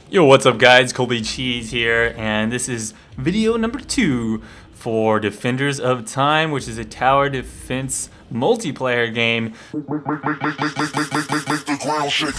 Yo, what's up guys? Colby Cheese here, and this is video number 2 for Defenders of Time, which is a tower defense multiplayer game. Make the ground shake.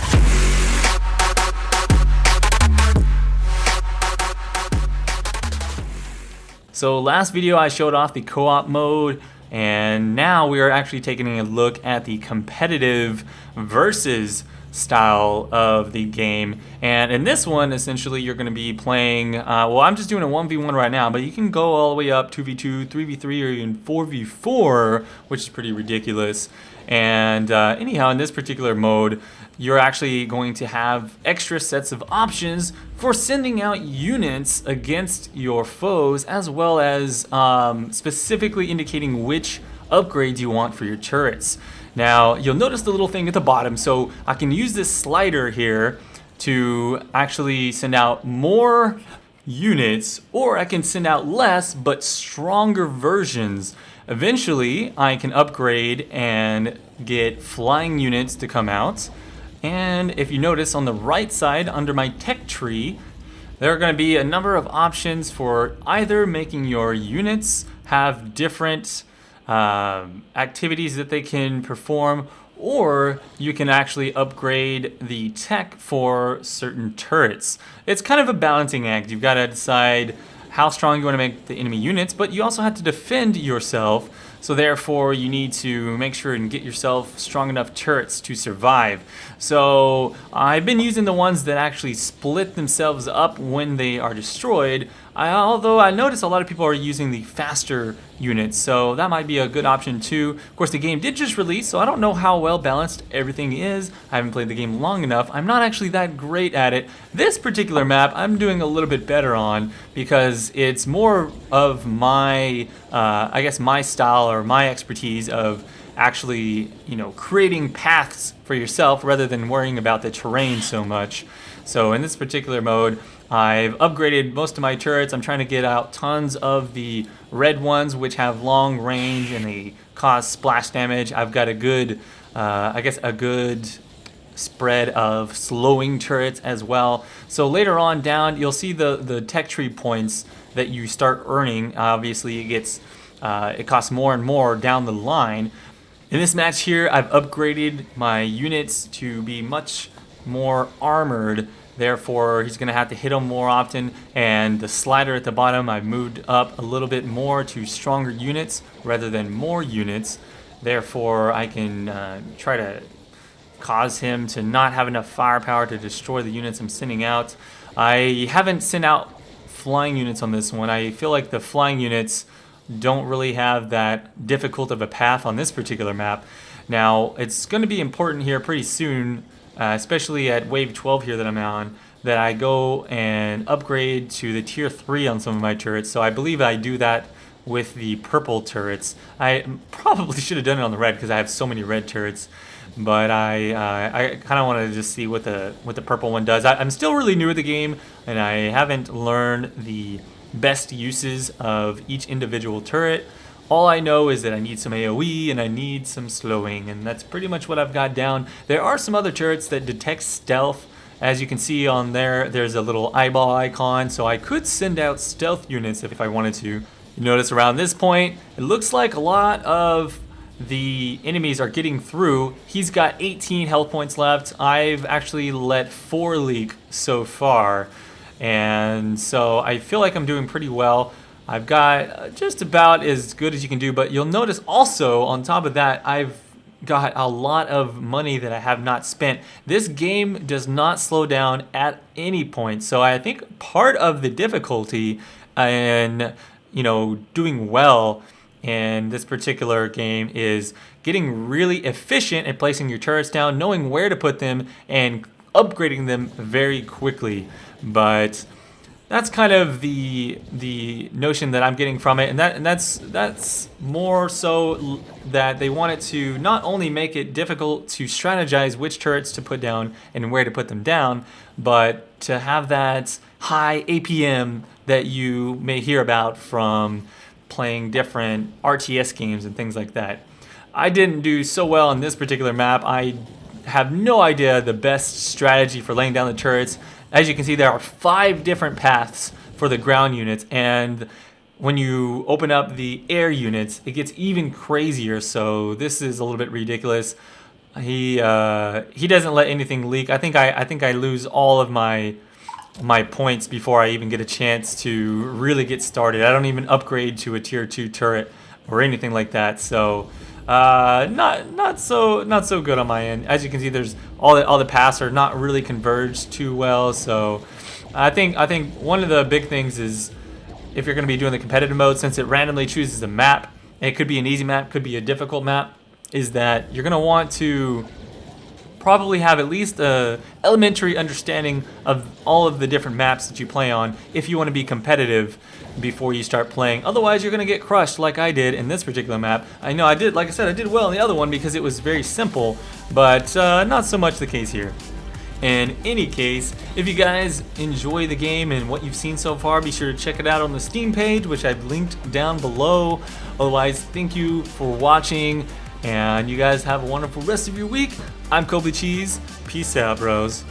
So last video I showed off the co-op mode, and now we are actually taking a look at the competitive versus style of the game. And in this one, essentially you're going to be playing, well, I'm just doing a 1v1 right now, but you can go all the way up 2v2, 3v3, or even 4v4, which is pretty ridiculous. And anyhow, in this particular mode, you're actually going to have extra sets of options for sending out units against your foes, as well as specifically indicating which upgrades you want for your turrets. Now, you'll notice the little thing at the bottom, so I can use this slider here to actually send out more units, or I can send out less but stronger versions. Eventually, I can upgrade and get flying units to come out. And if you notice on the right side under my tech tree, there are going to be a number of options for either making your units have different activities that they can perform, or you can actually upgrade the tech for certain turrets. It's kind of a balancing act. You've got to decide how strong you want to make the enemy units, but you also have to defend yourself. So therefore, you need to make sure and get yourself strong enough turrets to survive. So I've been using the ones that actually split themselves up when they are destroyed. Although I notice a lot of people are using the faster units, so that might be a good option too. Of course, the game did just release, so I don't know how well balanced everything is. I haven't played the game long enough. I'm not actually that great at it. This particular map I'm doing a little bit better on because it's more of my, I guess my style or my expertise of actually, creating paths for yourself rather than worrying about the terrain so much. So in this particular mode, I've upgraded most of my turrets. I'm trying to get out tons of the red ones, which have long range and they cause splash damage. I've got a good, a good spread of slowing turrets as well. So later on down, you'll see the tech tree points that you start earning. Obviously, it costs more and more down the line. In this match here, I've upgraded my units to be much more armored. Therefore, he's going to have to hit them more often, and the slider at the bottom I've moved up a little bit more to stronger units rather than more units. Therefore, I can try to cause him to not have enough firepower to destroy the units I'm sending out. I haven't sent out flying units on this one. I feel like the flying units don't really have that difficult of a path on this particular map. Now, it's going to be important here pretty soon, especially at wave 12 here that I'm on, that I go and upgrade to the tier 3 on some of my turrets. So I believe I do that with the purple turrets. I probably should have done it on the red because I have so many red turrets, but I kind of want to just see what the purple one does. I'm still really new at the game, and I haven't learned the best uses of each individual turret. All I know is that I need some AoE and I need some slowing, and that's pretty much what I've got down. There are some other turrets that detect stealth. As you can see on there, there's a little eyeball icon, so I could send out stealth units if I wanted to. You notice around this point, it looks like a lot of the enemies are getting through. He's got 18 health points left. I've actually let 4 leak so far, and so I feel like I'm doing pretty well. I've got just about as good as you can do, but you'll notice also on top of that, I've got a lot of money that I have not spent. This game does not slow down at any point, so I think part of the difficulty in doing well in this particular game is getting really efficient at placing your turrets down, knowing where to put them, and upgrading them very quickly. But that's kind of the notion that I'm getting from it, and that's more so that they wanted to not only make it difficult to strategize which turrets to put down and where to put them down, but to have that high APM that you may hear about from playing different RTS games and things like that. I didn't do so well on this particular map. I have no idea the best strategy for laying down the turrets. As you can see, there are 5 different paths for the ground units, and when you open up the air units, it gets even crazier. So this is a little bit ridiculous. He doesn't let anything leak. I think I lose all of my points before I even get a chance to really get started. I don't even upgrade to a tier 2 turret or anything like that. So not so good on my end. As you can see, there's all the paths are not really converged too well. So I think one of the big things is, if you're going to be doing the competitive mode, since it randomly chooses a map, it could be an easy map, could be a difficult map, is that you're going to want to probably have at least a elementary understanding of all of the different maps that you play on if you want to be competitive before you start playing. Otherwise, you're going to get crushed like I did in this particular map. I know I did, like I said, I did well in the other one because it was very simple, but not so much the case here. In any case, if you guys enjoy the game and what you've seen so far, be sure to check it out on the Steam page, which I've linked down below. Otherwise, thank you for watching, and you guys have a wonderful rest of your week. I'm Kobe Cheese. Peace out, bros.